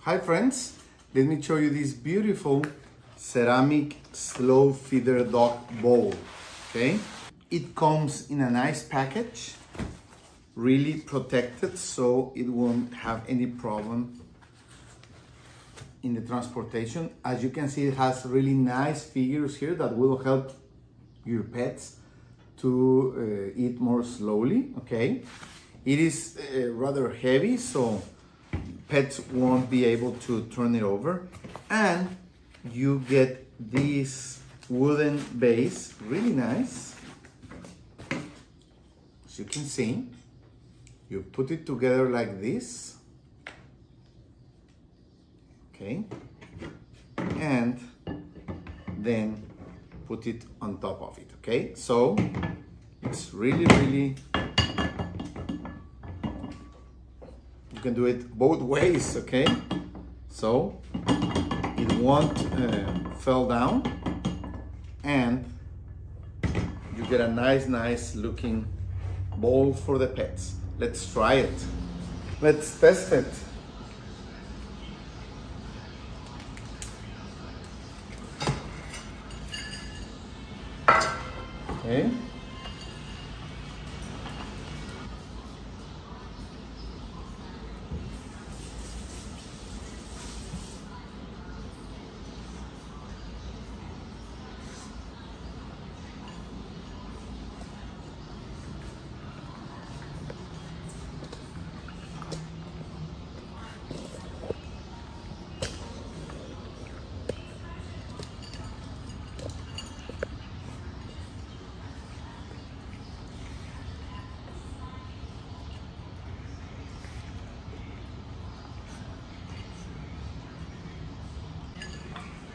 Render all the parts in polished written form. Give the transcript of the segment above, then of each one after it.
Hi friends, let me show you this beautiful ceramic slow feeder dog bowl. Okay, it comes in a nice package, really protected, so it won't have any problem in the transportation. As you can see, it has really nice figures here that will help your pets to eat more slowly. Okay, it is rather heavy, so pets won't be able to turn it over, and you get this wooden base, really nice. As you can see, you put it together like this, okay, and then put it on top of it. Okay, so it's really you can do it both ways. Okay, so it won't fall down, and you get a nice looking bowl for the pets. Let's try it. Let's test it. Okay.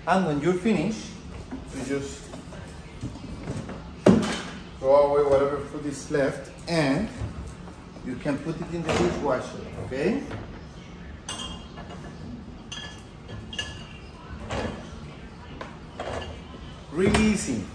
And when you're finished, you just throw away whatever food is left, and you can put it in the dishwasher, okay? Really easy.